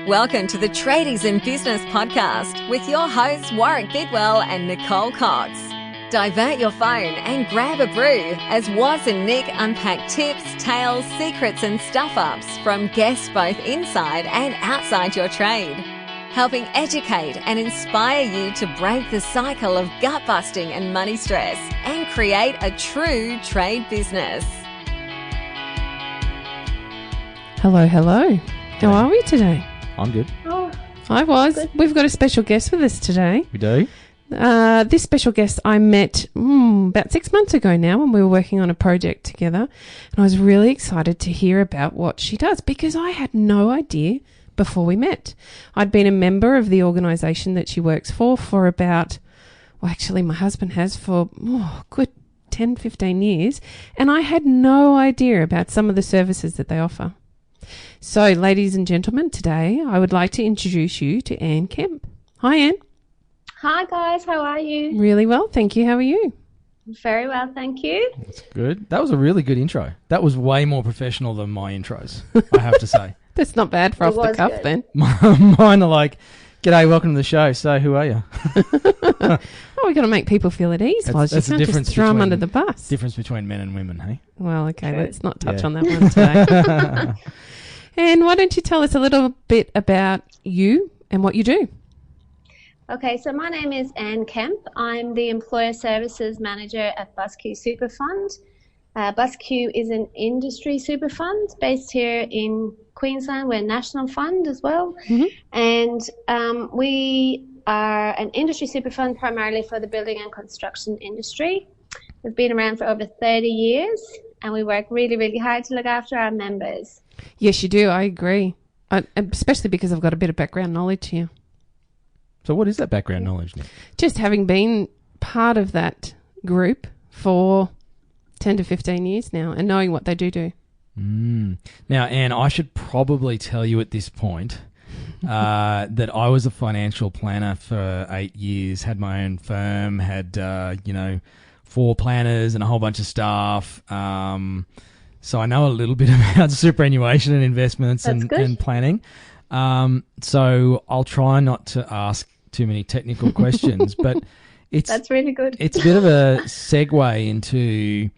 Welcome to the Tradies in Business podcast with your hosts Warwick Bidwell and Nicole Cox. Divert your phone and grab a brew as Waz and Nick unpack tips, tales, secrets and stuff-ups from guests both inside and outside your trade, helping educate and inspire you to break the cycle of gut-busting and money stress and create a true trade business. Hello. How are we today? I'm good. Oh, I was. Good. We've got a special guest with us today. We do? This special guest I met about 6 months ago now when we were working on a project together. And I was really excited to hear about what she does because I had no idea before we met. I'd been a member of the organisation that she works for about, well, actually my husband has for good 10, 15 years. And I had no idea about some of the services that they offer. So, ladies and gentlemen, today I would like to introduce you to Anne Kemp. Hi, Anne. Hi, guys. How are you? Really well, thank you. How are you? Very well, thank you. That's good. That was a really good intro. That was way more professional than my intros, I have to say. That's not bad for off the cuff, good. Then. Mine are like, g'day, welcome to the show. So, who are you? We've got to make people feel at ease. That's you can't just throw them under the bus. Difference between men and women, hey? Well, okay, let's not touch on that one today. And why don't you tell us a little bit about you and what you do? Okay, so my name is Anne Kemp. I'm the Employer Services Manager at BUSSQ Super Fund. BUSSQ is an industry super fund based here in Queensland. We're a national fund as well. Mm-hmm. And we are an industry super fund primarily for the building and construction industry. We've been around for over 30 years and we work really, really hard to look after our members. Yes, you do. I agree. Especially because I've got a bit of background knowledge here. So what is that background knowledge, Nick? Just having been part of that group for 10 to 15 years now and knowing what they do. Now, Anne, I should probably tell you at this point that I was a financial planner for 8 years, had my own firm, had, 4 planners and a whole bunch of staff. So I know a little bit about superannuation and investments and planning. So I'll try not to ask too many technical questions, but that's really good. It's a bit of a segue into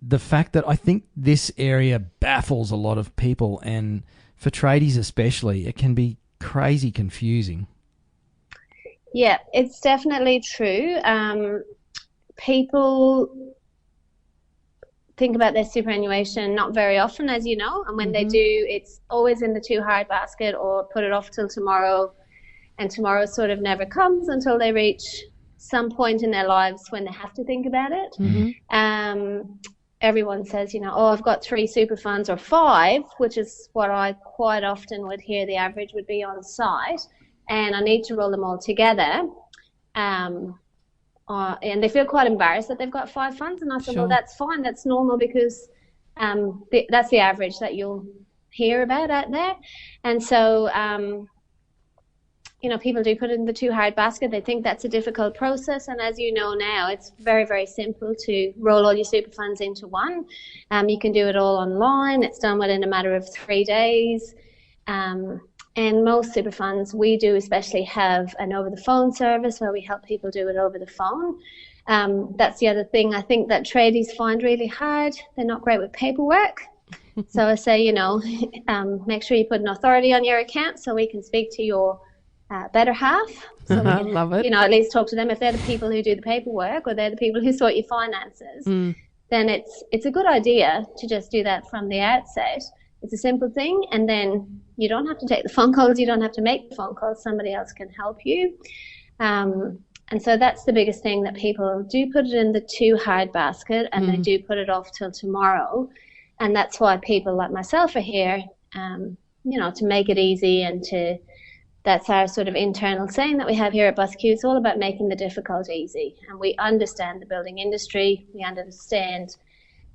the fact that I think this area baffles a lot of people, and for tradies especially, it can be crazy confusing. Yeah, it's definitely true. People think about their superannuation not very often, as you know, and when they do, it's always in the too hard basket or put it off till tomorrow, and tomorrow sort of never comes until they reach some point in their lives when they have to think about it. Everyone says, I've got 3 super funds or 5, which is what I quite often would hear the average would be on site, and I need to roll them all together. And they feel quite embarrassed that they've got 5 funds. And I said, Well, that's fine. That's normal because that's the average that you'll hear about out there. And so, people do put it in the too hard basket. They think that's a difficult process. And as you know now, it's very, very simple to roll all your super funds into one. You can do it all online. It's done within a matter of 3 days. And most super funds we do especially have an over-the-phone service where we help people do it over the phone. That's the other thing I think that tradies find really hard. They're not great with paperwork. So I say, make sure you put an authority on your account so we can speak to your better half. So we can, love it. At least talk to them. If they're the people who do the paperwork or they're the people who sort your finances, then it's a good idea to just do that from the outset. It's a simple thing, and then you don't have to take the phone calls, you don't have to make the phone calls, somebody else can help you. And so that's the biggest thing, that people do put it in the too hard basket and they do put it off till tomorrow. And that's why people like myself are here, to make it easy and that's our sort of internal saying that we have here at BUSSQ. It's all about making the difficult easy. And we understand the building industry, we understand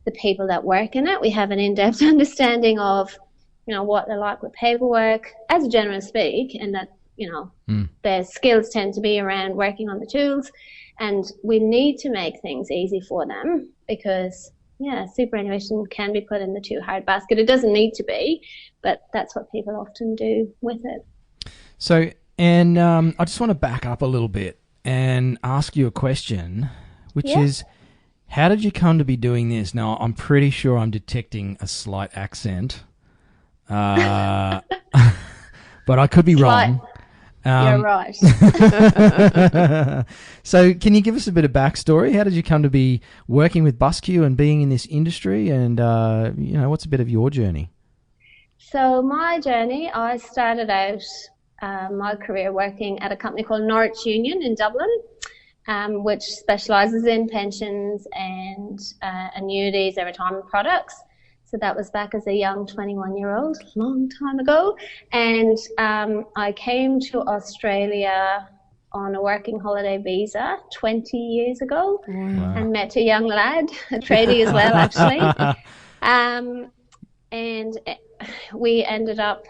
the people that work in it. We have an in-depth understanding of, what they're like with paperwork, as a general speak, and that, their skills tend to be around working on the tools. And we need to make things easy for them because superannuation can be put in the too hard basket. It doesn't need to be, but that's what people often do with it. So, and I just want to back up a little bit and ask you a question, which is, how did you come to be doing this? Now, I'm pretty sure I'm detecting a slight accent, but I could be wrong. You're right. So can you give us a bit of backstory? How did you come to be working with BUSSQ and being in this industry? And, what's a bit of your journey? So my journey, I started out my career working at a company called Norwich Union in Dublin, which specialises in pensions and annuities and retirement products. So that was back as a young 21-year-old, long time ago. And I came to Australia on a working holiday visa 20 years ago. Wow. And met a young lad, a tradie as well, actually. And we ended up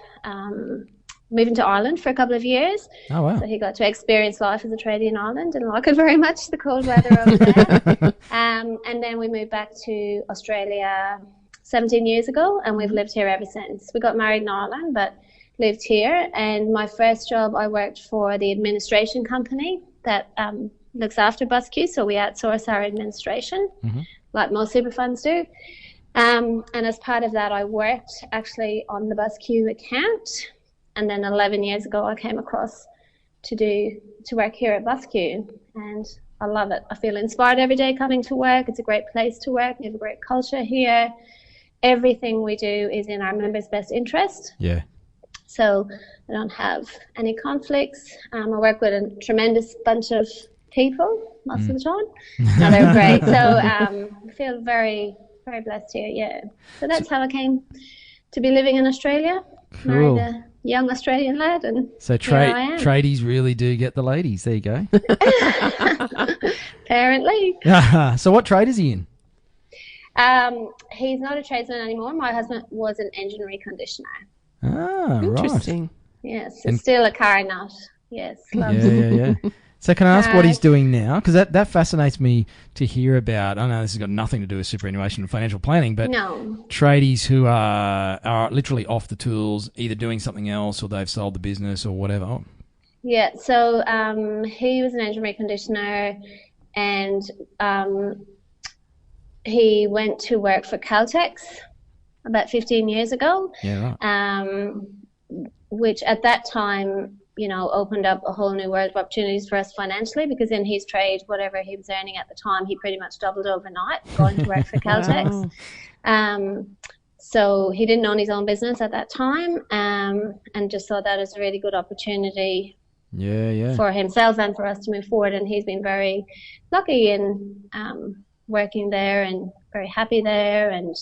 moving to Ireland for a couple of years. Oh, wow. So he got to experience life as a tradie in Ireland, didn't like it very much, the cold weather over there. And then we moved back to Australia 17 years ago, and we've lived here ever since. We got married in Ireland, but lived here. And my first job, I worked for the administration company that looks after BUSSQ, so we outsource our administration, like most super funds do. And as part of that, I worked actually on the BUSSQ account. And then 11 years ago, I came across to work here at BUSSQ, and I love it. I feel inspired every day coming to work. It's a great place to work. We have a great culture here. Everything we do is in our members' best interest. Yeah. So I don't have any conflicts. I work with a tremendous bunch of people most of the time. No, they're great. So I feel very, very blessed here, yeah. So that's how I came to be living in Australia. Cool. Married a young Australian lad, and so here I am. tradies really do get the ladies. There you go. Apparently. So what trade is he in? He's not a tradesman anymore. My husband was an engine reconditioner. Ah, Interesting. Yes, it's still a car nut. Yes, loves Yeah. So can I ask what he's doing now? Because that fascinates me to hear about. I know this has got nothing to do with superannuation and financial planning, but tradies who are literally off the tools, either doing something else or they've sold the business or whatever. Yeah, so he was an engine reconditioner, and he went to work for Caltex about 15 years ago. Yeah, right. Which at that time, opened up a whole new world of opportunities for us financially, because in his trade, whatever he was earning at the time, he pretty much doubled overnight going to work for Caltex. Wow. So he didn't own his own business at that time, and just saw that as a really good opportunity for himself and for us to move forward. And he's been very lucky in working there and very happy there, and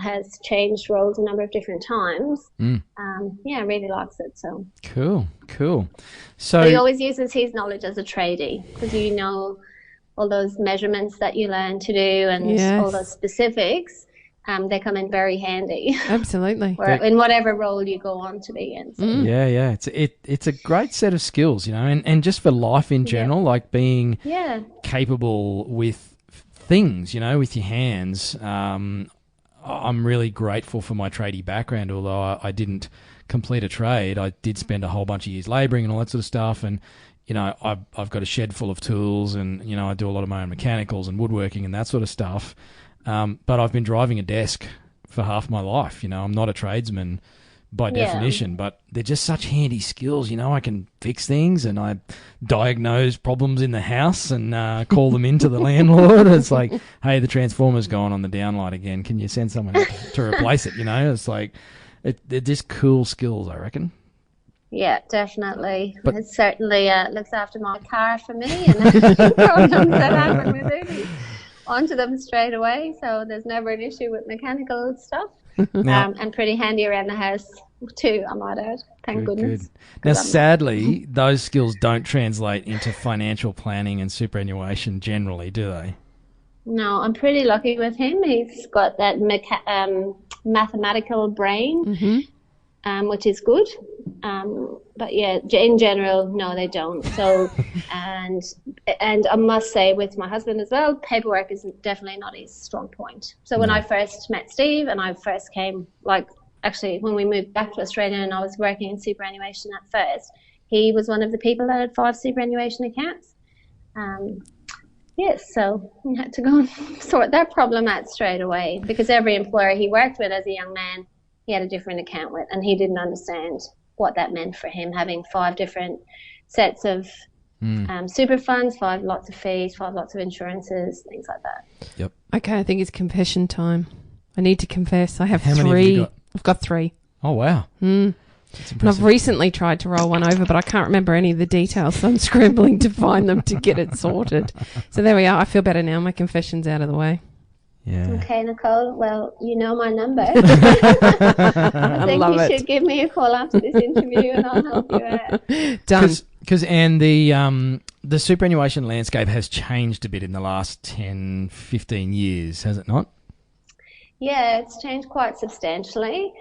has changed roles a number of different times. Really likes it. So cool. So he always uses his knowledge as a tradie, because all those measurements that you learn to do and all those specifics, they come in very handy. Absolutely. In whatever role you go on to be in. So. Yeah. It's a great set of skills, and just for life in general, like being capable with things, with your hands. I'm really grateful for my tradie background, although I didn't complete a trade. I did spend a whole bunch of years labouring and all that sort of stuff, and I've got a shed full of tools, and I do a lot of my own mechanicals and woodworking and that sort of stuff. But I've been driving a desk for half my life. I'm not a tradesman by definition, but they're just such handy skills. I can fix things, and I diagnose problems in the house and call them into the landlord. It's like, hey, the transformer's gone on the downlight again. Can you send someone to replace it? It's like, they're just cool skills, I reckon. Yeah, definitely. But it certainly looks after my car for me, and problems that happen with it, he's onto them straight away. So there's never an issue with mechanical stuff. And pretty handy around the house too, I might add. Thank goodness. Good. Now, sadly, those skills don't translate into financial planning and superannuation generally, do they? No, I'm pretty lucky with him. He's got that mathematical brain, which is good. But yeah, in general, no, they don't. So, and I must say with my husband as well, paperwork is definitely not his strong point. So when I first met Steve and I first came, like actually when we moved back to Australia and I was working in superannuation at first, he was one of the people that had 5 superannuation accounts. Yes, so we had to go and sort that problem out straight away because every employer he worked with as a young man, he had a different account with, and he didn't understand what that meant for him, having 5 different sets of super funds, 5 lots of fees, 5 lots of insurances, things like that. Yep. Okay, I think it's confession time. I need to confess. I have How 3. many have you got? I've got 3. Oh, wow. That's And I've impressive. recently tried to roll one over, but I can't remember any of the details, so I'm scrambling to find them to get it sorted. So there we are. I feel better now. My confession's out of the way. Yeah. Okay, Nicole, well, you know my number. I think love you it. should give me a call after this interview and I'll help you out. Done. Because and the superannuation landscape has changed a bit in the last 10, 15 years, has it not? Yeah, it's changed quite substantially.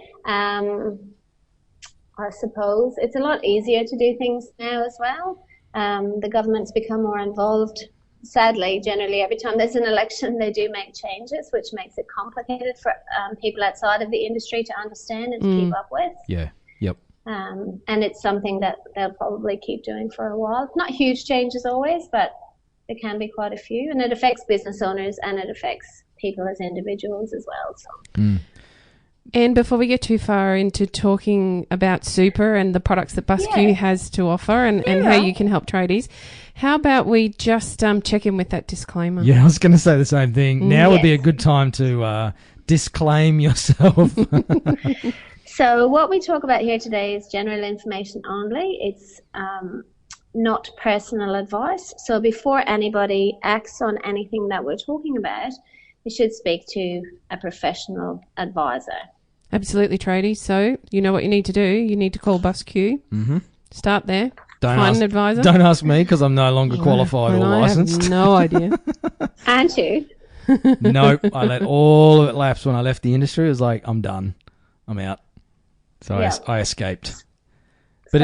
I suppose it's a lot easier to do things now as well. The government's become more involved. Sadly, generally, every time there's an election, they do make changes, which makes it complicated for people outside of the industry to understand and to keep up with. Yeah. Yep. And it's something that they'll probably keep doing for a while. Not huge changes always, but there can be quite a few. And it affects business owners and it affects people as individuals as well. So. And before we get too far into talking about super and the products that BUSSQ has to offer and how you can help tradies, how about we just check in with that disclaimer? Yeah, I was going to say the same thing. Now would be a good time to disclaim yourself. So what we talk about here today is general information only. It's not personal advice. So before anybody acts on anything that we're talking about, you should speak to a professional advisor. Absolutely, tradies. So you know what you need to do. You need to call BUSSQ. Mm-hmm. Start there. Don't Find ask, an advisor. Don't ask me because I'm no longer qualified or I licensed. have no idea. Aren't you? No, I let all of it lapse when I left the industry. It was like, I'm done. I'm out. So I escaped. But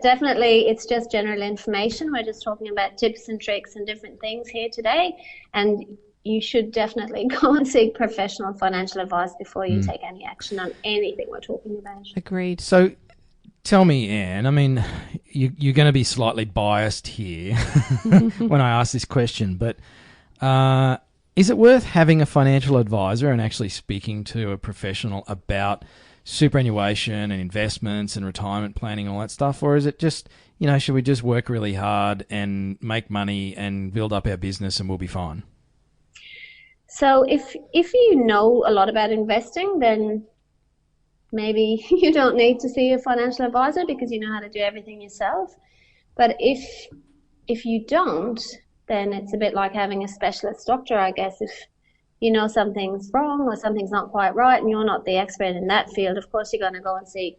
definitely it's just general information. We're just talking about tips and tricks and different things here today. And you should definitely go and seek professional financial advice before you take any action on anything we're talking about. Agreed. So tell me, Anne, I mean, you're going to be slightly biased here when I ask this question, but is it worth having a financial advisor and actually speaking to a professional about superannuation and investments and retirement planning and all that stuff? Or is it just, should we just work really hard and make money and build up our business and we'll be fine? So if you know a lot about investing, then maybe you don't need to see a financial advisor because you know how to do everything yourself. But if you don't, then it's a bit like having a specialist doctor, I guess. If you know something's wrong or something's not quite right and you're not the expert in that field, of course you're going to go and seek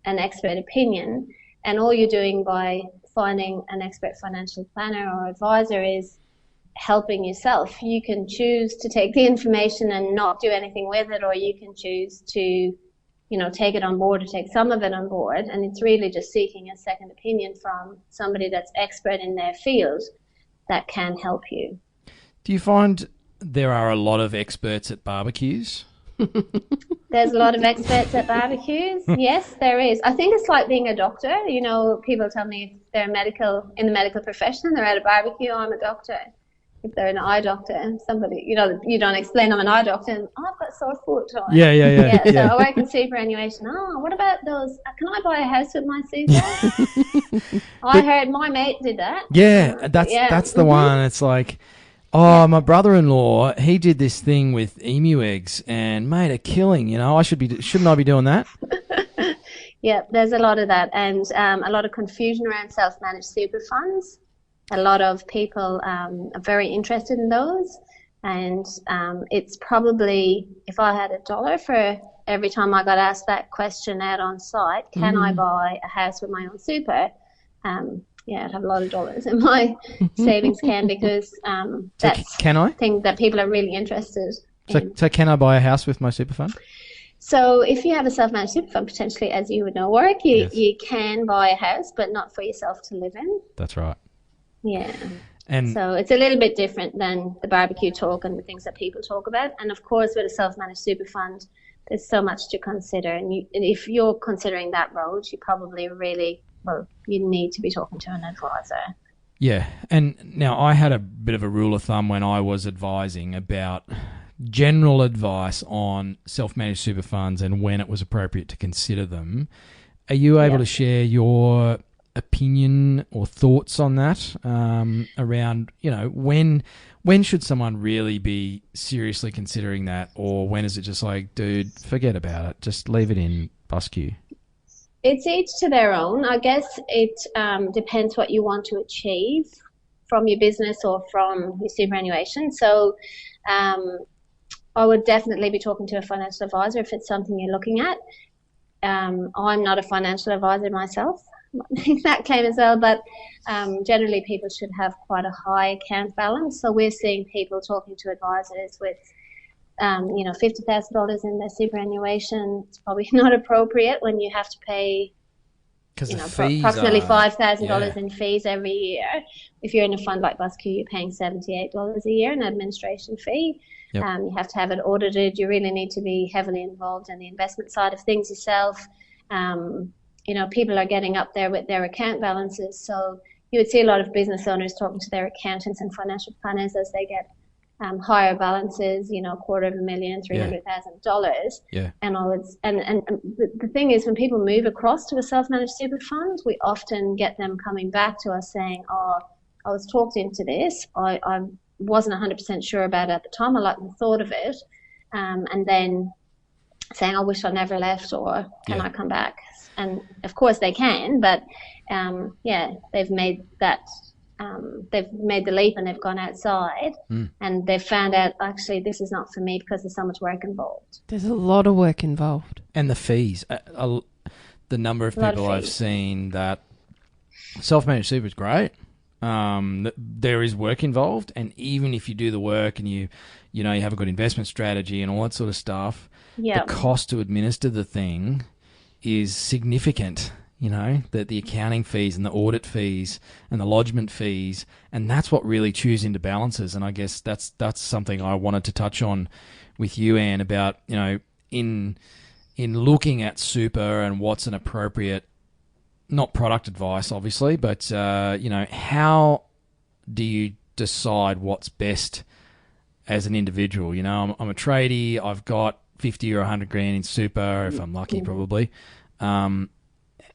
an expert opinion. And all you're doing by finding an expert financial planner or advisor is helping yourself. You can choose to take the information and not do anything with it, or you can choose to, take it on board or take some of it on board. And it's really just seeking a second opinion from somebody that's expert in their field that can help you. Do you find there are a lot of experts at barbecues? There's a lot of experts at barbecues. Yes, there is. I think it's like being a doctor. People tell me if they're in the medical profession, they're at a barbecue, I'm a doctor. If they're an eye doctor and somebody, you don't explain I'm an eye doctor and I've got a sore foot. Or, Yeah. So I work in superannuation. What about those? Can I buy a house with my super? I heard my mate did that. Yeah, that's the one. It's like, my brother-in-law, he did this thing with emu eggs and made a killing. Shouldn't I be doing that? Yeah, there's a lot of that and a lot of confusion around self-managed super funds. A lot of people are very interested in those, and it's probably, if I had $1 for every time I got asked that question out on site, can I buy a house with my own super? I'd have a lot of dollars in my savings can because that's can I? thing that people are really interested in. So can I buy a house with my super fund? So if you have a self-managed super fund, potentially, as you would know, Warwick, you can buy a house, but not for yourself to live in. That's right. Yeah. And so it's a little bit different than the barbecue talk and the things that people talk about. And of course, with a self-managed super fund, there's so much to consider. And if you're considering that road, you probably you need to be talking to an advisor. yeah, and now I had a bit of a rule of thumb when I was advising about general advice on self-managed super funds and when it was appropriate to consider them. Are you able to share your opinion or thoughts on that around, when should someone really be seriously considering that, or when is it just like, dude, forget about it, just leave it in BUSSQ? It's each to their own. I guess it depends what you want to achieve from your business or from your superannuation. So I would definitely be talking to a financial advisor if it's something you're looking at. I'm not a financial advisor myself, make that claim as well, but generally people should have quite a high account balance. So we're seeing people talking to advisors with $50,000 in their superannuation. It's probably not appropriate when you have to pay approximately $5,000 in fees every year. If you're in a fund like BUSSQ, you're paying $78 a year in administration fee. Yep. You have to have it audited. You really need to be heavily involved in the investment side of things yourself. People are getting up there with their account balances. So you would see a lot of business owners talking to their accountants and financial planners as they get higher balances, $250,000, $300,000. Yeah. And the thing is, when people move across to a self-managed super fund, we often get them coming back to us saying, I was talked into this. I wasn't 100% sure about it at the time. I liked the thought of it. And then saying, I wish I never left, or can I come back? And of course they can, but they've made that. They've made the leap and they've gone outside and they've found out, actually, this is not for me because there's so much work involved. There's a lot of work involved. And the fees. The number of people I've seen that self-managed super is great. There is work involved, and even if you do the work and you have a good investment strategy and all that sort of stuff, the cost to administer the thing is significant. That the accounting fees and the audit fees and the lodgement fees, and that's what really chews into balances. And I guess that's something I wanted to touch on with you, Anne, about, in looking at super and what's an appropriate, not product advice, obviously, but, how do you decide what's best as an individual? I'm a tradie, I've got 50 or 100 grand in super, if I'm lucky, probably.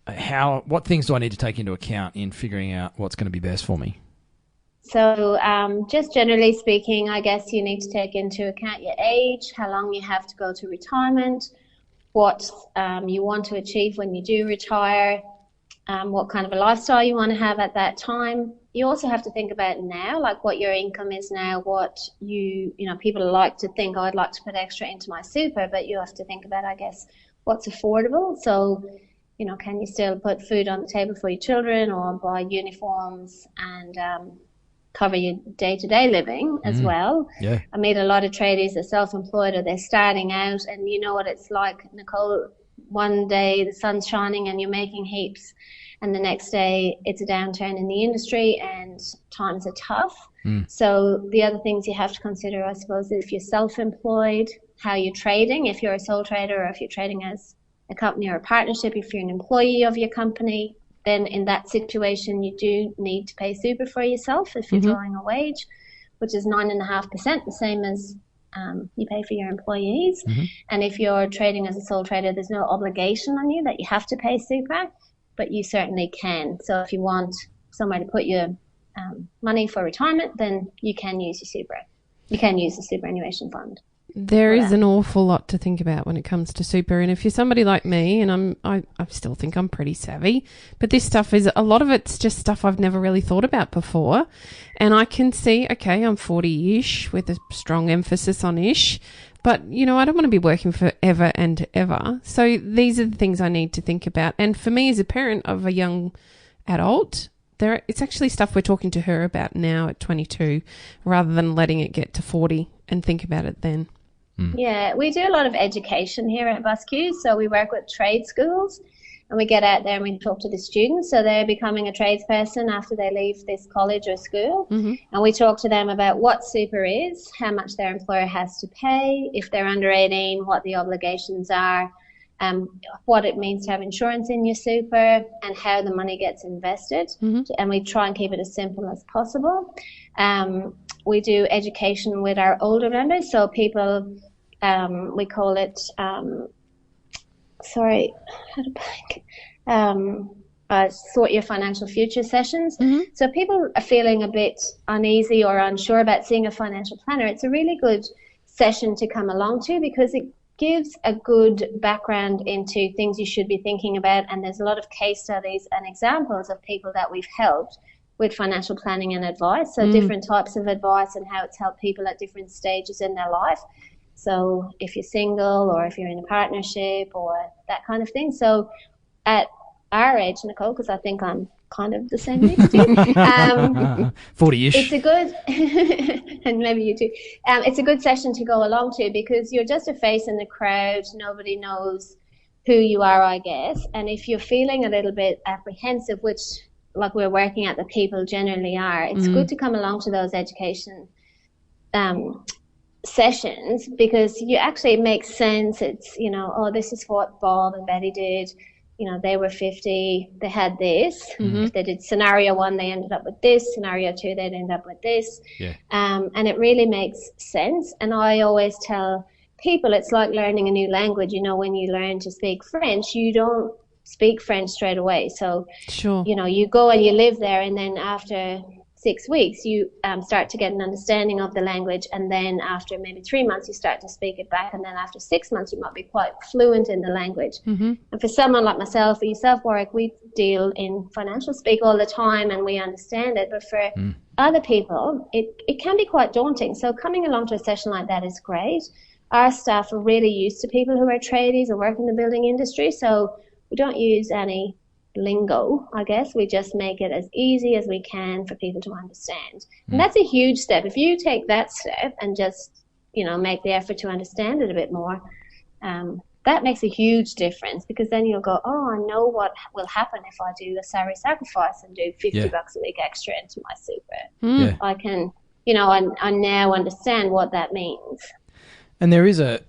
What things do I need to take into account in figuring out what's going to be best for me? So just generally speaking, I guess you need to take into account your age, how long you have to go to retirement, what you want to achieve when you do retire, what kind of a lifestyle you want to have at that time. You also have to think about now, like what your income is now, what people like to think, I'd like to put extra into my super, but you have to think about, I guess, what's affordable. So, can you still put food on the table for your children, or buy uniforms and cover your day-to-day living as well? Yeah. I meet a lot of tradies that are self-employed or they're starting out, and you know what it's like, Nicole. One day the sun's shining and you're making heaps, and the next day it's a downturn in the industry and times are tough. So the other things you have to consider, I suppose, if you're self-employed, how you're trading, if you're a sole trader or if you're trading as a company or a partnership. If you're an employee of your company, then in that situation you do need to pay super for yourself if you're drawing a wage, which is 9.5%, the same as you pay for your employees. And if you're trading as a sole trader, there's no obligation on you that you have to pay super, but you certainly can. So if you want somewhere to put your money for retirement, then you can use your super. You can use the superannuation fund. There is an awful lot to think about when it comes to super. And if you're somebody like me, and I still think I'm pretty savvy, but this stuff is, a lot of it's just stuff I've never really thought about before. And I can see, okay, I'm 40-ish with a strong emphasis on ish, but, I don't want to be working forever and ever. So these are the things I need to think about. And for me as a parent of a young adult, it's actually stuff we're talking to her about now at 22, rather than letting it get to 40 and think about it then. Yeah, we do a lot of education here at BUSSQ. So we work with trade schools and we get out there and we talk to the students. So they're becoming a tradesperson after they leave this college or school. And we talk to them about what super is, how much their employer has to pay, if they're under 18, what the obligations are, what it means to have insurance in your super, and how the money gets invested. And we try and keep it as simple as possible. We do education with our older members, so people, we call it, sort your financial future sessions. So people are feeling a bit uneasy or unsure about seeing a financial planner. It's a really good session to come along to because it gives a good background into things you should be thinking about, and there's a lot of case studies and examples of people that we've helped with financial planning and advice, so different types of advice and how it's helped people at different stages in their life. So if you're single or if you're in a partnership or that kind of thing. So at our age, Nicole, because I think I'm kind of the same age as you, 40-ish. it's a good, and maybe you too, it's a good session to go along to because you're just a face in the crowd. Nobody knows who you are, I guess. And if you're feeling a little bit apprehensive, which like we're working at the people generally are, it's good to come along to those education sessions because you actually, it makes sense. It's, oh, this is what Bob and Betty did. They were 50, they had this. If they did scenario 1, they ended up with this. Scenario 2, they'd end up with this. And it really makes sense. And I always tell people it's like learning a new language. When you learn to speak French, you don't speak French straight away. So, you go and you live there, and then after 6 weeks, you start to get an understanding of the language. And then after maybe 3 months, you start to speak it back. And then after 6 months, you might be quite fluent in the language. And for someone like myself or yourself, Warwick, we deal in financial speak all the time and we understand it. But for other people, it can be quite daunting. So coming along to a session like that is great. Our staff are really used to people who are tradies or work in the building industry. So we don't use any lingo, I guess. We just make it as easy as we can for people to understand. And that's a huge step. If you take that step and just, make the effort to understand it a bit more, that makes a huge difference because then you'll go, oh, I know what will happen if I do a salary sacrifice and do $50 a week extra into my super. I can, I now understand what that means. And there is a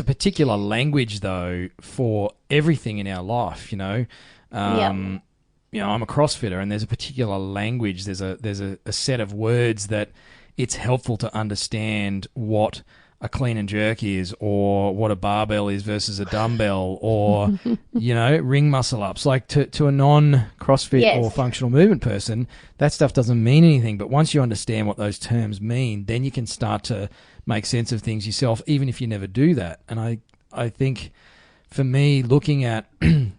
particular language though for everything in our life. I'm a CrossFitter, and there's a particular language. There's a set of words that it's helpful to understand what a clean and jerk is, or what a barbell is versus a dumbbell, or ring muscle ups. Like to a non-CrossFit or functional movement person, that stuff doesn't mean anything. But once you understand what those terms mean, then you can start to make sense of things yourself, even if you never do that. And I think for me, looking at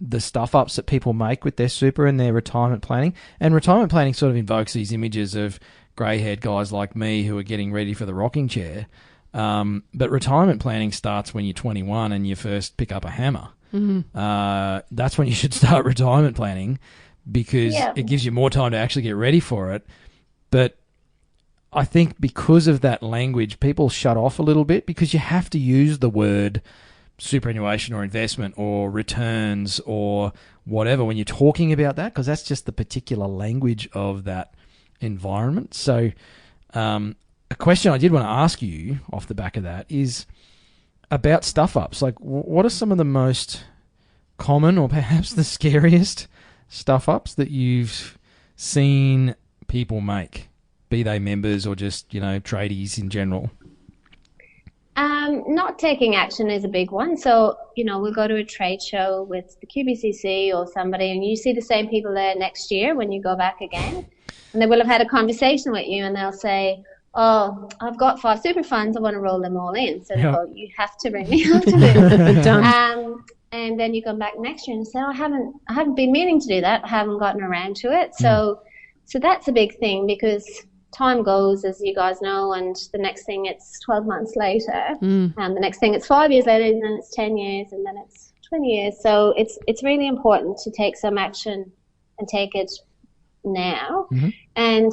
the stuff ups that people make with their super and their retirement planning, and retirement planning sort of invokes these images of grey-haired guys like me who are getting ready for the rocking chair. But retirement planning starts when you're 21 and you first pick up a hammer. That's when you should start retirement planning because it gives you more time to actually get ready for it. But I think because of that language, people shut off a little bit because you have to use the word superannuation or investment or returns or whatever when you're talking about that, because that's just the particular language of that environment. So a question I did want to ask you off the back of that is about stuff ups. Like, what are some of the most common or perhaps the scariest stuff ups that you've seen people make, be they members or just, tradies in general? Not taking action is a big one. So, we'll go to a trade show with the QBCC or somebody, and you see the same people there next year when you go back again, and they will have had a conversation with you, and they'll say, oh, I've got 5 super funds, I want to roll them all in. So they go, you have to bring me after this. And then you come back next year and say, oh, I haven't been meaning to do that. I haven't gotten around to it. So that's a big thing because time goes, as you guys know, and the next thing it's 12 months later, and the next thing it's 5 years later, and then it's 10 years, and then it's 20 years. So it's really important to take some action and take it now. And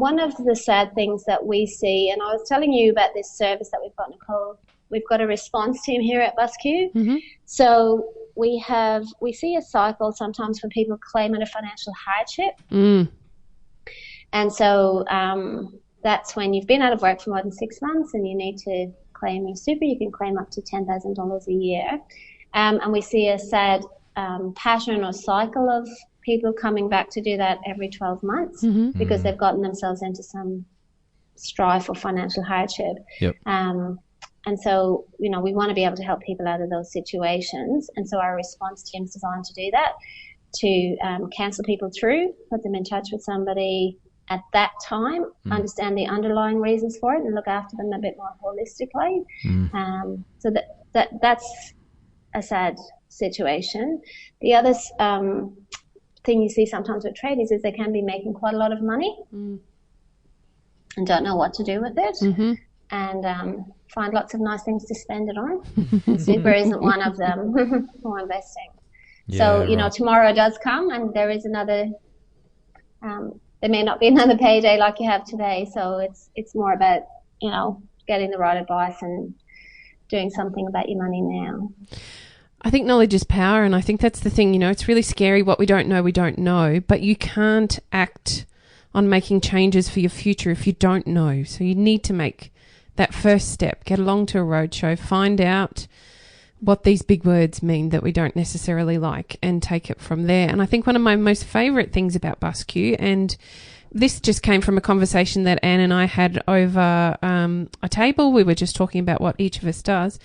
one of the sad things that we see, and I was telling you about this service that we've got, Nicole, we've got a response team here at BUSSQ. Mm-hmm. So we see a cycle sometimes when people claim a financial hardship. Mm. And so that's when you've been out of work for more than 6 months and you need to claim your super. You can claim up to $10,000 a year. And we see a sad pattern or cycle of people coming back to do that every 12 months because they've gotten themselves into some strife or financial hardship. Yep. And so, we want to be able to help people out of those situations. And so our response team is designed to do that, to counsel people through, put them in touch with somebody at that time, understand the underlying reasons for it, and look after them a bit more holistically. So that's a sad situation. The other thing you see sometimes with tradies is they can be making quite a lot of money and don't know what to do with it, and find lots of nice things to spend it on. And super isn't one of them for investing. Yeah, so, right. tomorrow does come and there is another, there may not be another payday like you have today. So it's more about, getting the right advice and doing something about your money now. I think knowledge is power, and I think that's the thing, it's really scary what we don't know, but you can't act on making changes for your future if you don't know. So you need to make that first step, get along to a roadshow, find out what these big words mean that we don't necessarily like, and take it from there. And I think one of my most favourite things about BUSSQ, and this just came from a conversation that Anne and I had over a table, we were just talking about what each of us does,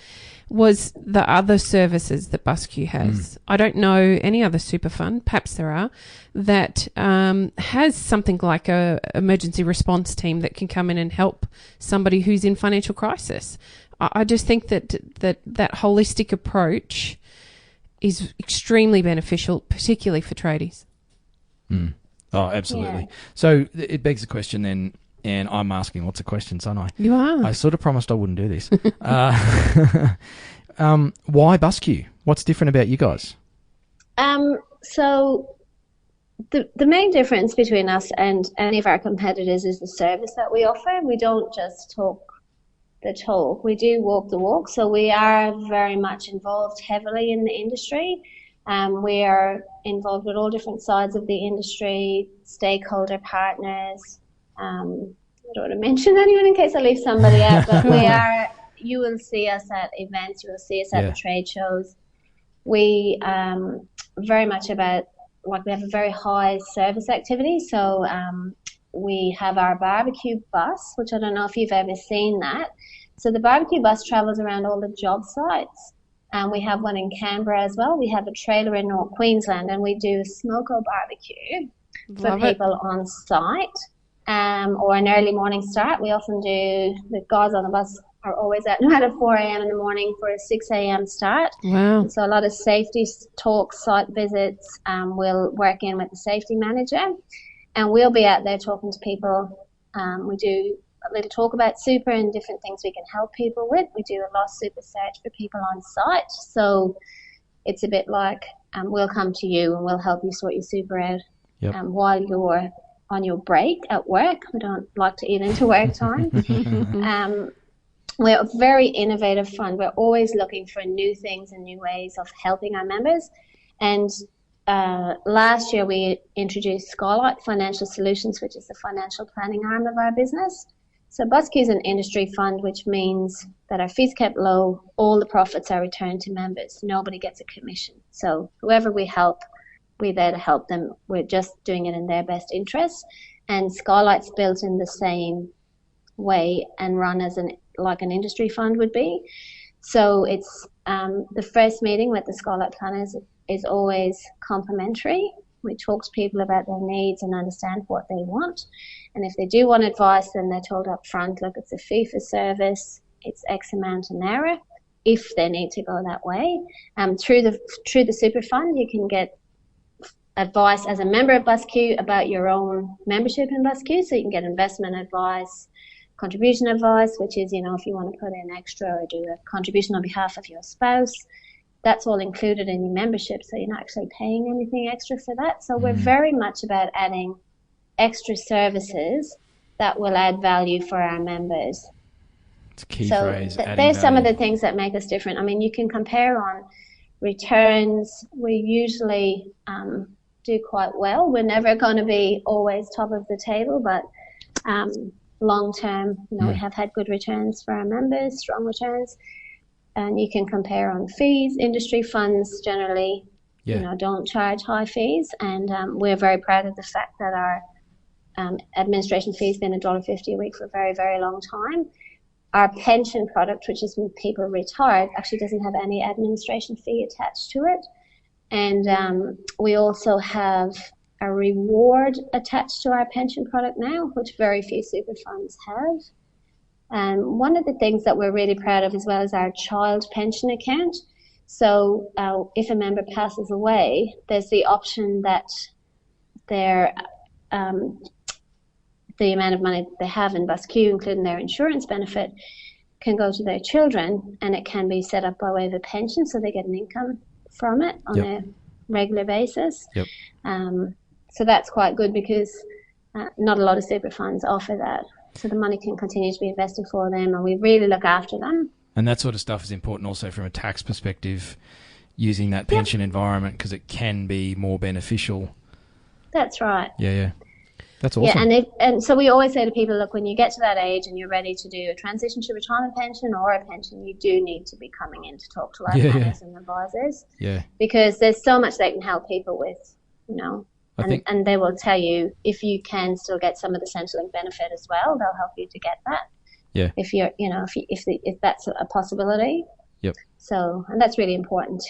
was the other services that BUSSQ has. I don't know any other super fund, perhaps there are, that has something like a emergency response team that can come in and help somebody who's in financial crisis. I just think that holistic approach is extremely beneficial, particularly for tradies. Oh, absolutely. Yeah. So it begs the question then, and I'm asking lots of questions, aren't I? You are. I sort of promised I wouldn't do this. Why BUSSQ? What's different about you guys? So the main difference between us and any of our competitors is the service that we offer. We don't just talk the talk, we do walk the walk. So we are very much involved heavily in the industry. We are involved with all different sides of the industry, stakeholder partners. I don't want to mention anyone in case I leave somebody out, but you will see us at events, you will see us at the trade shows. We very much about, we have a very high service activity. So we have our barbecue bus, which I don't know if you've ever seen that. So the barbecue bus travels around all the job sites. And we have one in Canberra as well. We have a trailer in North Queensland, and we do a smoko barbecue for people on site, or an early morning start. We often do, the guys on the bus are always out at 4 a.m. in the morning for a 6 a.m. start. Wow. So a lot of safety talks, site visits. We'll work in with the safety manager, and we'll be out there talking to people. We do a little talk about super and different things we can help people with. We do a lost super search for people on site. So it's a bit like we'll come to you and we'll help you sort your super out while you're on your break at work. We don't like to eat into work time. We're a very innovative fund. We're always looking for new things and new ways of helping our members. And last year we introduced Skylight Financial Solutions, which is the financial planning arm of our business. So BUSSQ is an industry fund, which means that our fees kept low, all the profits are returned to members. Nobody gets a commission. So whoever we help, we're there to help them. We're just doing it in their best interest. And Skylight's built in the same way and run as like an industry fund would be. So it's the first meeting with the Skylight planners is always complimentary. We talk to people about their needs and understand what they want. And if they do want advice, then they're told up front, look, it's a fee for service, it's X amount an hour, if they need to go that way. Through the super fund, you can get advice as a member of BUSSQ about your own membership in BUSSQ. So you can get investment advice, contribution advice, which is, if you want to put in extra or do a contribution on behalf of your spouse. That's all included in your membership, so you're not actually paying anything extra for that. So we're very much about adding extra services that will add value for our members. It's a key So phrase. there's some of the things that make us different. I mean, you can compare on returns. We usually do quite well. We're never going to be always top of the table, but long term, we have had good returns for our members, strong returns. And you can compare on fees. Industry funds generally, don't charge high fees, and we're very proud of the fact that our administration fee has been $1.50 a week for a very, very long time. Our pension product, which is when people retire, actually doesn't have any administration fee attached to it. And we also have a reward attached to our pension product now, which very few super funds have. And one of the things that we're really proud of as well is our child pension account. So if a member passes away, there's the option that their the amount of money that they have in BUSSQ, including their insurance benefit, can go to their children, and it can be set up by way of a pension, so they get an income from it on a regular basis. So that's quite good because not a lot of super funds offer that. So the money can continue to be invested for them, and we really look after them. And that sort of stuff is important also from a tax perspective, using that pension environment, because it can be more beneficial. That's right. Yeah. That's awesome. Yeah, and so we always say to people, look, when you get to that age and you're ready to do a transition to retirement pension or a pension, you do need to be coming in to talk to our planners and advisors. Yeah. Because there's so much they can help people with, and they will tell you if you can still get some of the Centrelink benefit as well, they'll help you to get that. Yeah. If you're, if that's a possibility. Yep. So, and that's really important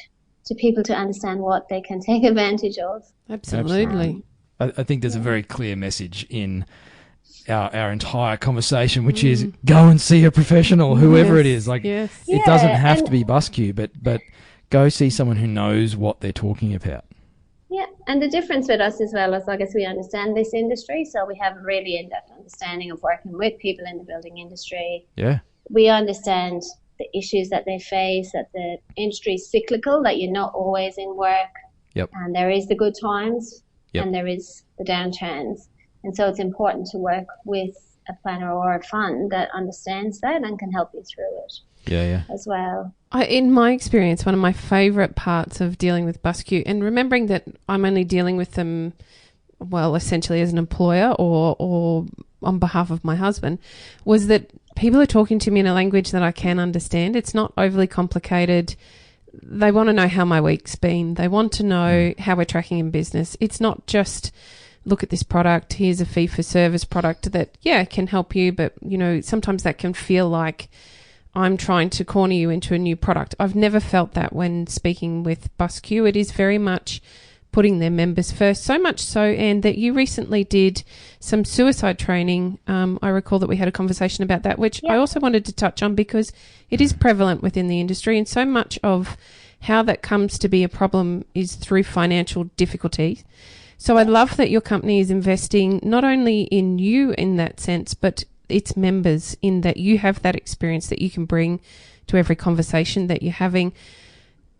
to people to understand what they can take advantage of. Absolutely. I think there's a very clear message in our entire conversation, which is go and see a professional, whoever it is. It doesn't have to be BUSSQ, but go see someone who knows what they're talking about. Yeah, and the difference with us as well is, I guess, we understand this industry, so we have a really in-depth understanding of working with people in the building industry. Yeah. We understand the issues that they face, that the industry is cyclical, that you're not always in work. Yep. And there is the good times. Yep. And there is the downturns. And so it's important to work with a planner or a fund that understands that and can help you through it as well. In my experience, one of my favourite parts of dealing with BUSSQ, and remembering that I'm only dealing with them, well, essentially as an employer or on behalf of my husband, was that people are talking to me in a language that I can understand. It's not overly complicated. They want to know how my week's been. They want to know how we're tracking in business. It's not just, look at this product, here's a fee-for-service product that, can help you, but, sometimes that can feel like I'm trying to corner you into a new product. I've never felt that when speaking with BUSSQ. It is very much putting their members first, so much so, and that you recently did some suicide training. I recall that we had a conversation about that, which I also wanted to touch on because it is prevalent within the industry, and so much of how that comes to be a problem is through financial difficulties. So I love that your company is investing not only in you in that sense, but its members, in that you have that experience that you can bring to every conversation that you're having.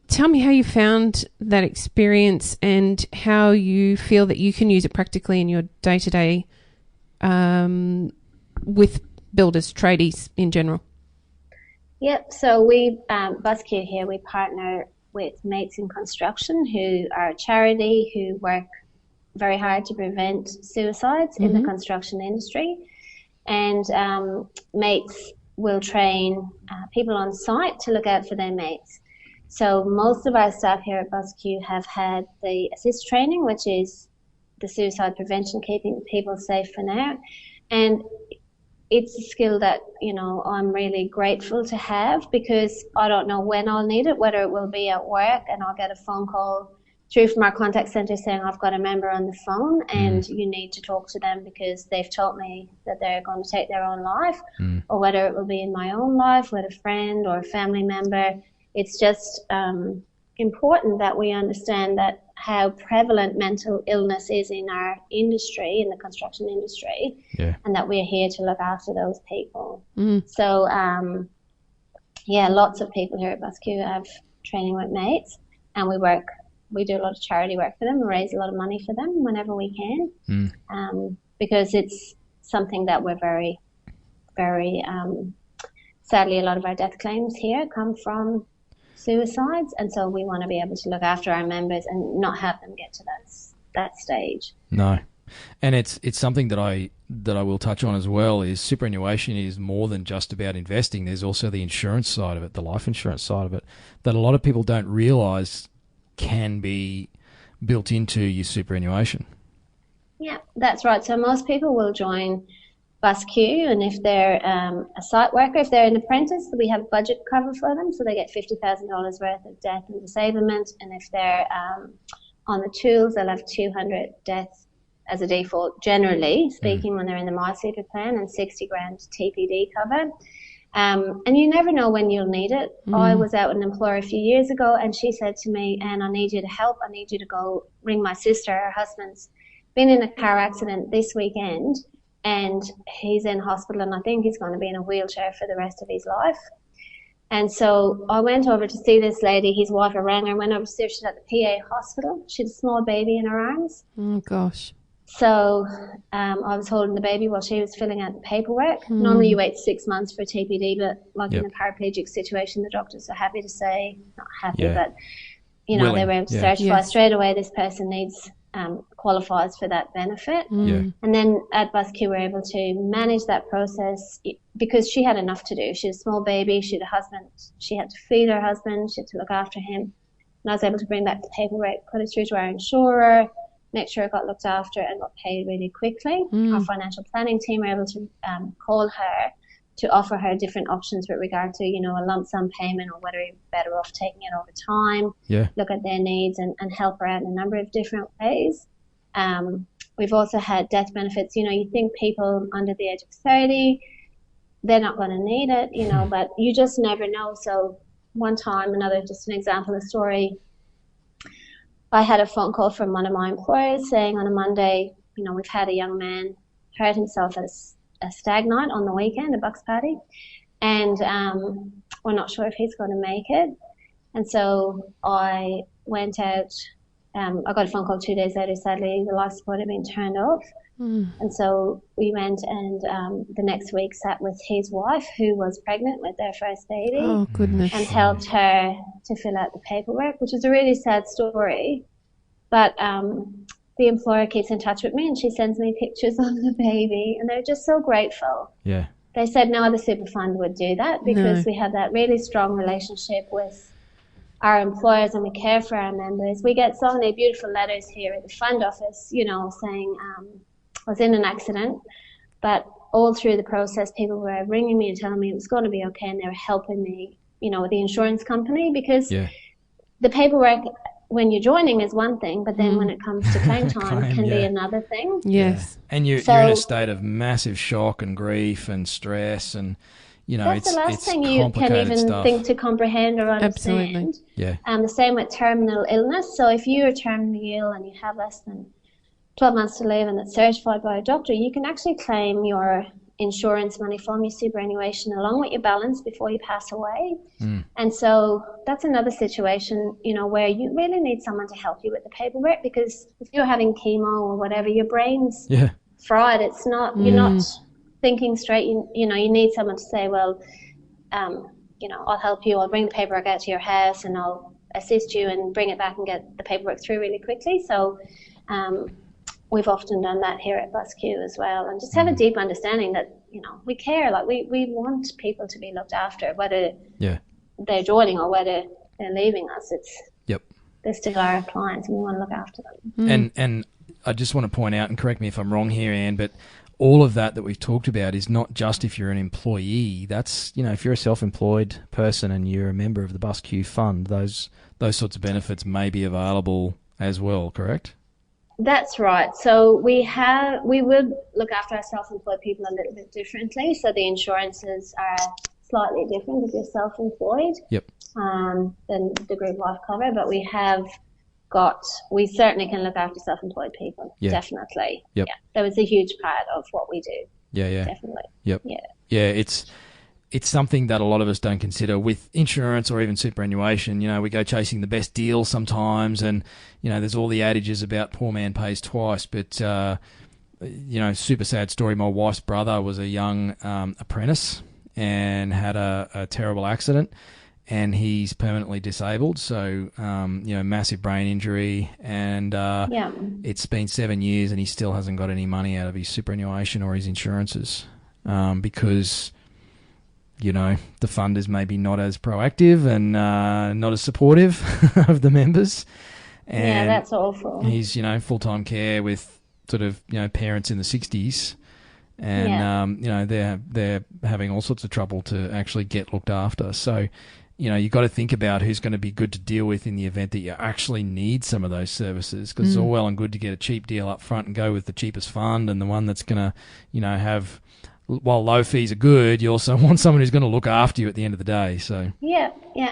Tell me how you found that experience and how you feel that you can use it practically in your day-to-day with builders, tradies in general. Yep. So we, BUSSQ here, we partner with Mates in Construction, who are a charity who work very hard to prevent suicides in the construction industry. And Mates will train people on site to look out for their mates. So most of our staff here at BUSSQ have had the ASSIST training, which is the suicide prevention, keeping people safe for now. And it's a skill that, I'm really grateful to have, because I don't know when I'll need it, whether it will be at work and I'll get a phone call through from our contact centre saying I've got a member on the phone and you need to talk to them because they've told me that they're going to take their own life, or whether it will be in my own life with a friend or a family member. It's just important that we understand that how prevalent mental illness is in our industry, in the construction industry, and that we're here to look after those people. So, lots of people here at BUSSQ have training with Mates, and we do a lot of charity work for them. We raise a lot of money for them whenever we can, because it's something that we're very, very sadly, a lot of our death claims here come from suicides, and so we want to be able to look after our members and not have them get to that stage. No. And it's something that I will touch on as well, is superannuation is more than just about investing. There's also the insurance side of it, the life insurance side of it, that a lot of people don't realise can be built into your superannuation. Yeah, that's right. So most people will join BUSSQ, and if they're a site worker, if they're an apprentice, we have budget cover for them, so they get $50,000 worth of death and disablement, and if they're on the tools, they'll have 200 deaths as a default, generally speaking, when they're in the My Super plan, and 60 grand TPD cover. And you never know when you'll need it. I was out with an employer a few years ago, and she said to me, "Anne, I need you to help. I need you to go ring my sister. Her husband's been in a car accident this weekend, and he's in hospital, and I think he's going to be in a wheelchair for the rest of his life." And so I went over to see this lady. His wife, I rang her, went over to see her. She's at the PA hospital. She had a small baby in her arms. Oh, gosh. So I was holding the baby while she was filling out the paperwork. Normally you wait 6 months for TPD, but like in a paraplegic situation, the doctors are happy to say, not happy, but, you know, they were able to certify straight away this person needs qualifies for that benefit. And then at BUSSQ we're able to manage that process because she had enough to do. She had a small baby, she had a husband, she had to feed her husband, she had to look after him. And I was able to bring back the paperwork, put it through to our insurer, make sure it got looked after and got paid really quickly. Our financial planning team were able to call her to offer her different options with regard to, you know, a lump sum payment or whether you're better off taking it over time, look at their needs and help her out in a number of different ways. We've also had death benefits. You know, you think people under the age of 30, they're not going to need it, you know, but you just never know. So one time, just an example of a story, I had a phone call from one of my employers saying on a Monday, you know, we've had a young man hurt himself at a stag night on the weekend, a bucks party, and we're not sure if he's going to make it. And so I went out, I got a phone call 2 days later, sadly, the life support had been turned off. And so we went and the next week sat with his wife, who was pregnant with their first baby. Oh, goodness. And helped her to fill out the paperwork, which is a really sad story. But the employer keeps in touch with me and she sends me pictures of the baby, and they're just so grateful. Yeah. They said no other super fund would do that because we have that really strong relationship with our employers and we care for our members. We get so many beautiful letters here at the fund office, you know, saying I was in an accident, but all through the process people were ringing me and telling me it was going to be okay, and they were helping me, you know, with the insurance company, because the paperwork when you're joining is one thing, but then when it comes to claim time can be another thing. Yes. And you're in a state of massive shock and grief and stress, and you know, that's the last thing you can even think to comprehend or understand. Absolutely. Yeah. The same with terminal illness. So if you are terminally ill and you have less than 12 months to live and it's certified by a doctor, you can actually claim your insurance money from your superannuation along with your balance before you pass away. And so that's another situation, you know, where you really need someone to help you with the paperwork, because if you're having chemo or whatever, your brain's fried. It's not, you're not thinking straight. You know, you need someone to say, well, you know, I'll help you, I'll bring the paperwork out to your house and I'll assist you and bring it back and get the paperwork through really quickly. So we've often done that here at BUSSQ as well, and just have a deep understanding that, you know, we care, like we want people to be looked after, whether they're joining or whether they're leaving us. It's they're still our clients and we want to look after them. And I just want to point out, and correct me if I'm wrong here, Anne, but all of that we've talked about is not just if you're an employee. That's, you know, if you're a self-employed person and you're a member of the BUSSQ fund, those sorts of benefits may be available as well, correct? That's right. So we would look after our self-employed people a little bit differently. So the insurances are slightly different if you're self-employed than the group life cover. But we certainly can look after self-employed people. Definitely. Yeah. That was a huge part of what we do. Yeah. Definitely. Yeah. It's something that a lot of us don't consider with insurance or even superannuation. You know, we go chasing the best deal sometimes, and, you know, there's all the adages about poor man pays twice. But, you know, super sad story. My wife's brother was a young apprentice, and had a terrible accident, and he's permanently disabled. So, massive brain injury, and it's been 7 years, and he still hasn't got any money out of his superannuation or his insurances because, the fund is maybe not as proactive and not as supportive of the members. And that's awful. He's, full-time care with sort of, parents in the 60s. And, they're having all sorts of trouble to actually get looked after. So, you've got to think about who's going to be good to deal with in the event that you actually need some of those services, because it's all well and good to get a cheap deal up front and go with the cheapest fund and the one that's going to, have, while low fees are good, you also want someone who's going to look after you at the end of the day. So yeah.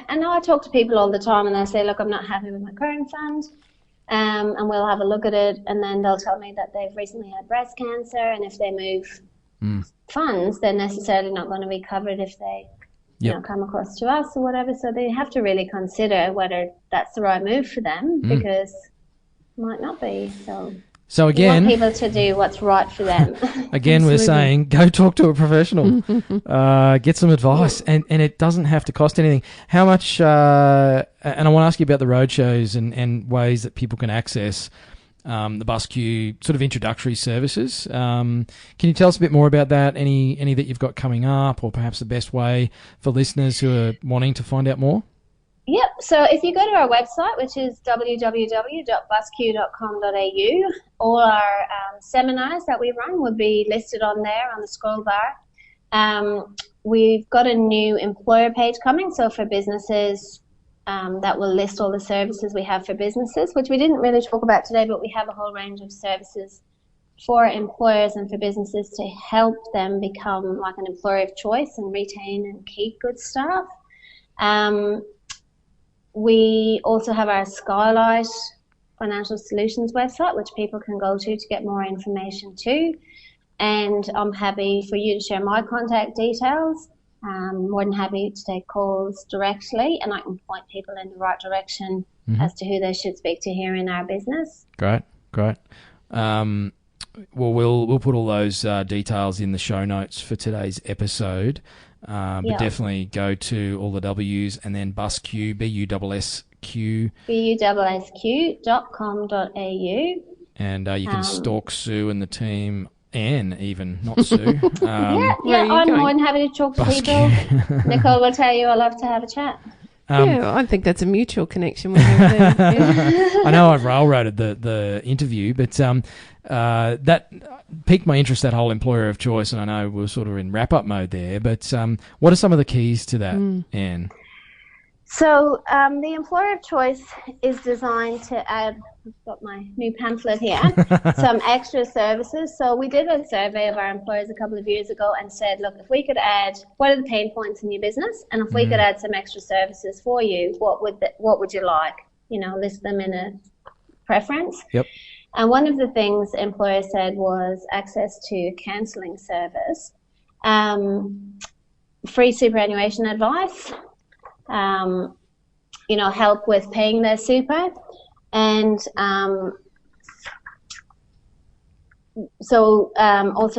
And I talk to people all the time, and they say, look, I'm not happy with my current fund. And we'll have a look at it, and then they'll tell me that they've recently had breast cancer, and if they move funds, they're necessarily not going to be covered if they come across to us or whatever. So they have to really consider whether that's the right move for them, because it might not be. So again, we want people to do what's right for them. Again, we're saying go talk to a professional, get some advice, and it doesn't have to cost anything. How much? And I want to ask you about the roadshows and ways that people can access the BUSSQ sort of introductory services. Can you tell us a bit more about that? Any that you've got coming up, or perhaps the best way for listeners who are wanting to find out more? Yep. So if you go to our website, which is www.bussq.com.au, all our seminars that we run would be listed on there on the scroll bar. We've got a new employer page coming, so for businesses, that will list all the services we have for businesses, which we didn't really talk about today, but we have a whole range of services for employers and for businesses to help them become like an employer of choice and retain and keep good staff. We also have our Skylight Financial Solutions website, which people can go to get more information too. And I'm happy for you to share my contact details. More than happy to take calls directly, and I can point people in the right direction as to who they should speak to here in our business. Great. Well, we'll put all those details in the show notes for today's episode. But definitely go to all the W's and then BUSSQ, BUSSQ. BUSSQ.com.au. And you can stalk Sue and the team, Anne even, not Sue. I'm more than happy to talk to people. Nicole will tell you I love to have a chat. I think that's a mutual connection we have there. Yeah. I know I've railroaded the interview, but that piqued my interest, that whole employer of choice, and I know we're sort of in wrap-up mode there, but what are some of the keys to that, Anne? So the employer of choice is designed to add, I've got my new pamphlet here, some extra services. So we did a survey of our employers a couple of years ago and said, look, if we could add, what are the pain points in your business? And if we could add some extra services for you, what would you like? List them in a preference. Yep. And one of the things employers said was access to counselling service, free superannuation advice, help with paying their super, and also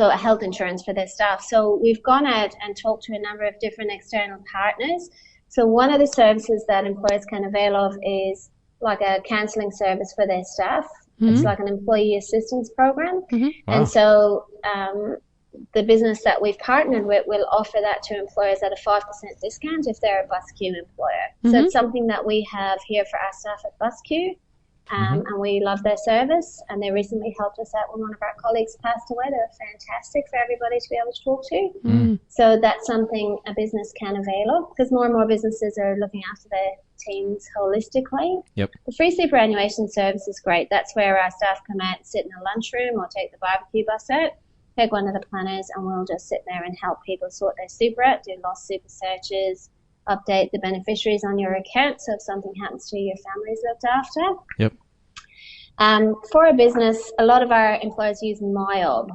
a health insurance for their staff. So we've gone out and talked to a number of different external partners. So one of the services that employers can avail of is like a counselling service for their staff. It's like an employee assistance program. Wow. And so the business that we've partnered with will offer that to employers at a 5% discount if they're a BUSSQ employer. So it's something that we have here for our staff at BUSSQ, and we love their service, and they recently helped us out when one of our colleagues passed away. They were fantastic for everybody to be able to talk to. So that's something a business can avail of, because more and more businesses are looking after their teams holistically. Yep. The free superannuation service is great. That's where our staff come out and sit in a lunchroom or take the barbecue bus out. Take one of the planners and we'll just sit there and help people sort their super out, do lost super searches, update the beneficiaries on your account, so if something happens to you, your family's looked after. Yep. For a business, a lot of our employers use MyOb.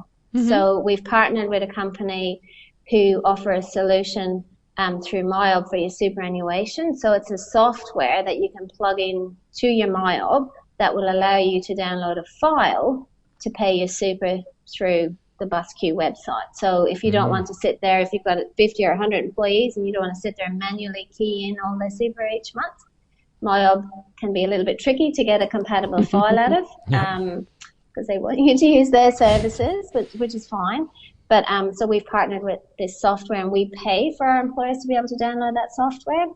So we've partnered with a company who offer a solution through MyOb for your superannuation. So it's a software that you can plug in to your MyOb that will allow you to download a file to pay your super through the BUSSQ website. So if you don't want to sit there, if you've got 50 or 100 employees and you don't want to sit there and manually key in all their super each month, MyOb can be a little bit tricky to get a compatible file out of, because they want you to use their services, which is fine. But so we've partnered with this software, and we pay for our employers to be able to download that software.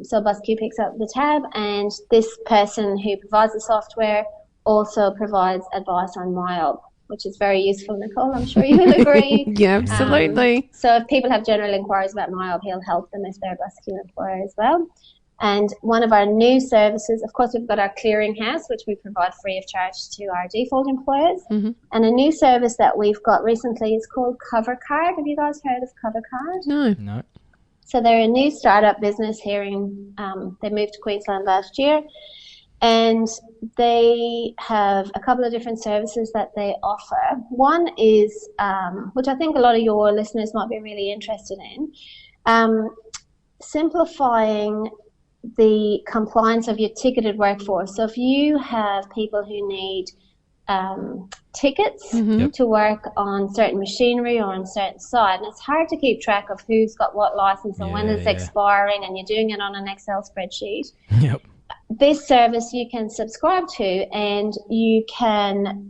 So BUSSQ picks up the tab, and this person who provides the software also provides advice on MyOb, which is very useful, Nicole. I'm sure you will agree. Yeah, absolutely. So if people have general inquiries about MyOb, he'll help them if they're a BUSSQ employer as well. And one of our new services, of course, we've got our clearinghouse, which we provide free of charge to our default employers. And a new service that we've got recently is called Cover Card. Have you guys heard of Cover Card? No. So they're a new startup business here they moved to Queensland last year. And they have a couple of different services that they offer. One is, which I think a lot of your listeners might be really interested in, simplifying the compliance of your ticketed workforce. So if you have people who need tickets to work on certain machinery or on certain site, and it's hard to keep track of who's got what license and when it's expiring, and you're doing it on an Excel spreadsheet. This service you can subscribe to, and you can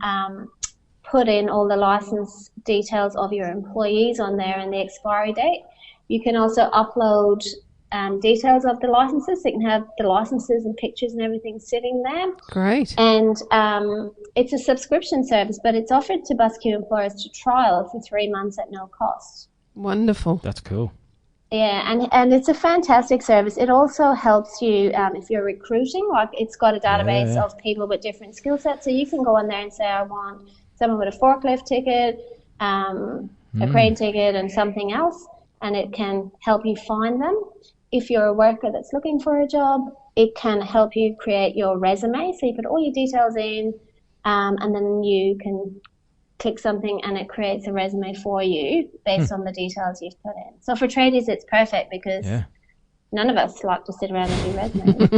put in all the license details of your employees on there and the expiry date. You can also upload details of the licenses, so you can have the licenses and pictures and everything sitting there. Great. And it's a subscription service, but it's offered to BUSSQ employers to trial for 3 months at no cost. Wonderful. That's cool. Yeah, and it's a fantastic service. It also helps you if you're recruiting. Like, it's got a database of people with different skill sets, so you can go on there and say, I want someone with a forklift ticket, a crane ticket, and something else, and it can help you find them. If you're a worker that's looking for a job, it can help you create your resume. So you put all your details in, and then you can click something and it creates a resume for you based on the details you've put in. So for tradies, it's perfect because none of us like to sit around and do resumes.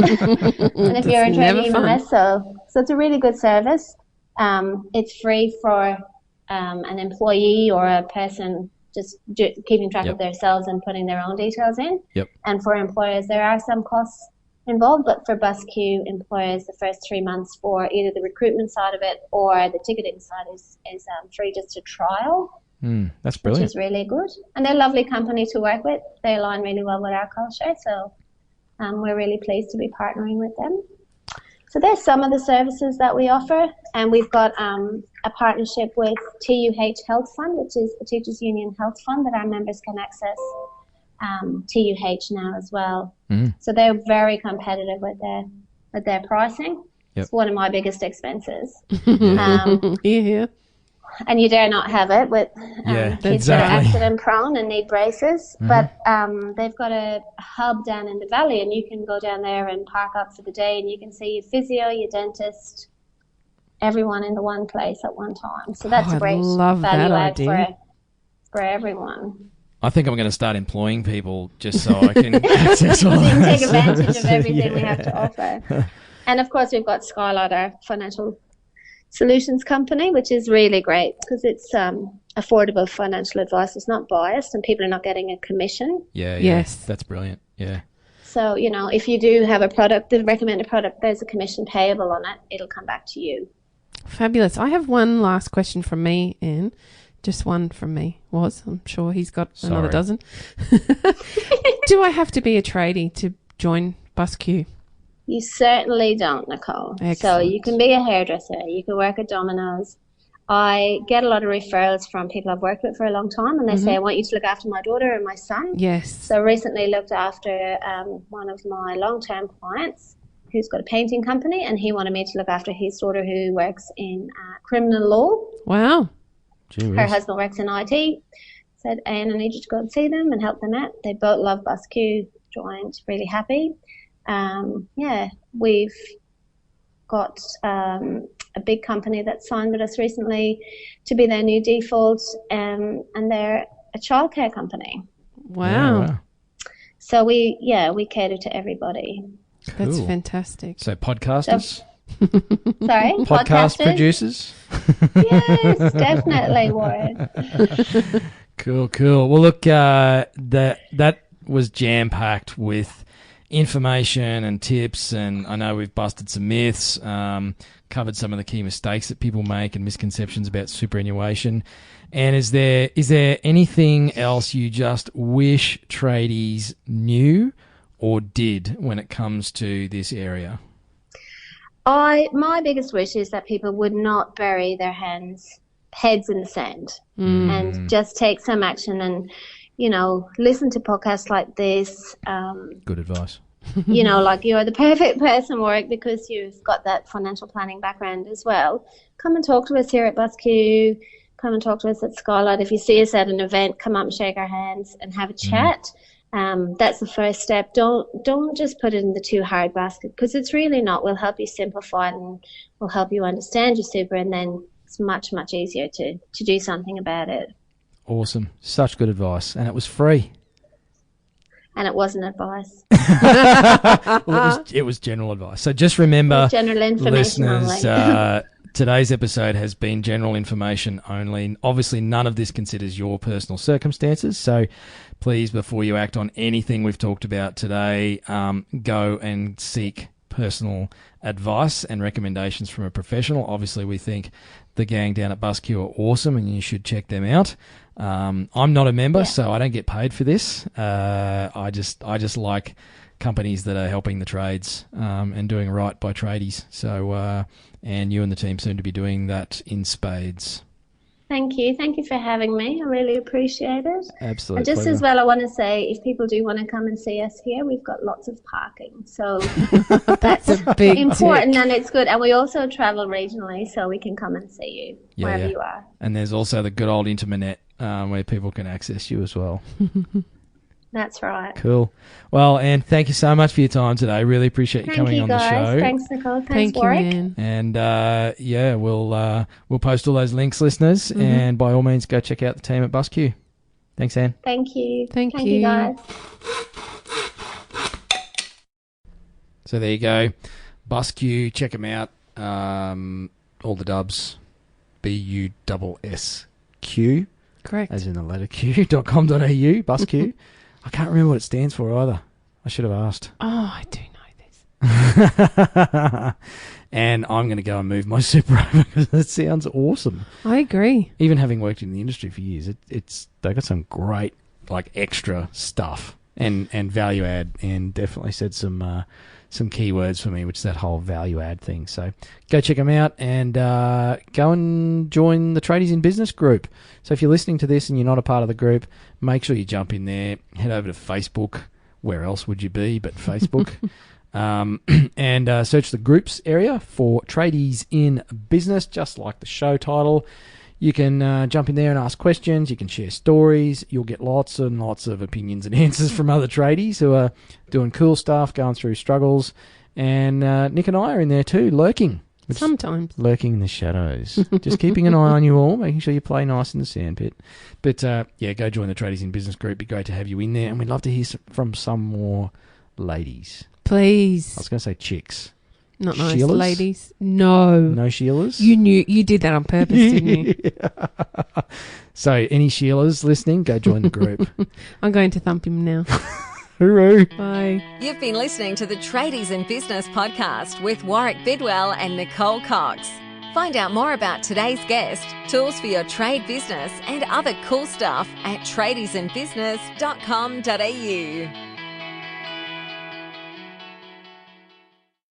And if you're a tradie, even less so. So it's a really good service. It's free for an employee or a person just keeping track of themselves and putting their own details in. And for employers, there are some costs involved, but for BUSSQ employers, the first 3 months for either the recruitment side of it or the ticketing side is free just to trial. That's brilliant. Which is really good. And they're a lovely company to work with. They align really well with our culture, so we're really pleased to be partnering with them. So there's some of the services that we offer, and we've got a partnership with TUH Health Fund, which is the Teachers Union Health Fund that our members can access TUH now as well. So they're very competitive with their pricing. It's one of my biggest expenses. And you dare not have it with kids that are accident prone and need braces. But they've got a hub down in the valley, and you can go down there and park up for the day, and you can see your physio, your dentist, everyone in the one place at one time. So that's a great value add for everyone. I think I'm going to start employing people just so I can access all that. Take advantage of everything we have to offer. And of course, we've got Skylight, our financial solutions company, which is really great because it's affordable financial advice. It's not biased, and people are not getting a commission. Yes, that's brilliant. So, if you do have a product, the recommended product, there's a commission payable on it. It'll come back to you. Fabulous. I have one last question from me, Anne. Just one from me. I'm sure he's got another dozen. Do I have to be a tradie to join BUSSQ? You certainly don't, Nicole. Excellent. So you can be a hairdresser. You can work at Domino's. I get a lot of referrals from people I've worked with for a long time, and they say, I want you to look after my daughter and my son. Yes. So recently looked after one of my long-term clients who's got a painting company, and he wanted me to look after his daughter who works in criminal law. Wow. Her husband works in IT. Said, Anne, I need you to go and see them and help them out. They both love BUSSQ, joined, really happy. We've got a big company that signed with us recently to be their new default, and they're a childcare company. Wow. So we cater to everybody. Cool. That's fantastic. So podcasters? Sorry, Podcast podcasters? producers. Yes, definitely, Warren. Cool. Well, look, that was jam-packed with information and tips, and I know we've busted some myths, covered some of the key mistakes that people make and misconceptions about superannuation. And is there anything else you just wish tradies knew or did when it comes to this area? My biggest wish is that people would not bury their heads in the sand and just take some action and, listen to podcasts like this. Good advice. Like you're the perfect person, Warwick, because you've got that financial planning background as well. Come and talk to us here at BUSSQ. Come and talk to us at Skylight. If you see us at an event, come up and shake our hands and have a chat. That's the first step. Don't just put it in the too hard basket, because it's really not. We'll help you simplify it and we'll help you understand your super, and then it's much, much easier to do something about it. Awesome. Such good advice. And it was free. And it wasn't advice. Well, it was general advice. So just remember, general information listeners, only. today's episode has been general information only. Obviously, none of this considers your personal circumstances. So please, before you act on anything we've talked about today, go and seek personal advice and recommendations from a professional. Obviously, we think the gang down at BUSSQ are awesome and you should check them out. I'm not a member, so I don't get paid for this. I just like companies that are helping the trades and doing right by tradies. So, and you and the team seem to be doing that in spades. Thank you. Thank you for having me. I really appreciate it. Absolutely. And just as well, I want to say, if people do want to come and see us here, we've got lots of parking. So that's a big important tick. and it's good. And we also travel regionally, so we can come and see you wherever you are. And there's also the good old internet where people can access you as well. That's right. Cool. Well, Anne, thank you so much for your time today. Really appreciate you coming on the show. Thanks, Nicole. Thanks, Thank you, Warwick. Anne. And we'll post all those links, listeners, and by all means, go check out the team at BUSSQ. Thanks, Anne. Thank you. Thank you, you. guys. So there you go. BUSSQ, check them out. All the dubs. BUSSQ. Correct. As in the letter Q.com.au, BUSSQ. I can't remember what it stands for either. I should have asked. Oh, I do know this. And I'm going to go and move my super over because it sounds awesome. I agree. Even having worked in the industry for years, they've got some great extra stuff and value add, and definitely said some key words for me, which is that whole value add thing. So go check them out and go and join the Tradies in Business group. So if you're listening to this and you're not a part of the group, make sure you jump in there. Head over to Facebook. Where else would you be but Facebook? And search the groups area for Tradies in Business, just like the show title. You can jump in there and ask questions. You can share stories. You'll get lots and lots of opinions and answers from other tradies who are doing cool stuff, going through struggles. And Nick and I are in there too, lurking. Sometimes. Lurking in the shadows. Just keeping an eye on you all, making sure you play nice in the sandpit. But, go join the Tradies in Business group. It'd be great to have you in there. And we'd love to hear from some more ladies. Please. I was going to say chicks. Not nice Sheilas? ladies. No. No Sheilas? You did that on purpose, didn't you? So, any Sheilas listening, go join the group. I'm going to thump him now. Hooroo. Bye. You've been listening to the Tradies in Business podcast with Warwick Bidwell and Nicole Cox. Find out more about today's guest, tools for your trade business, and other cool stuff at tradiesinbusiness.com.au.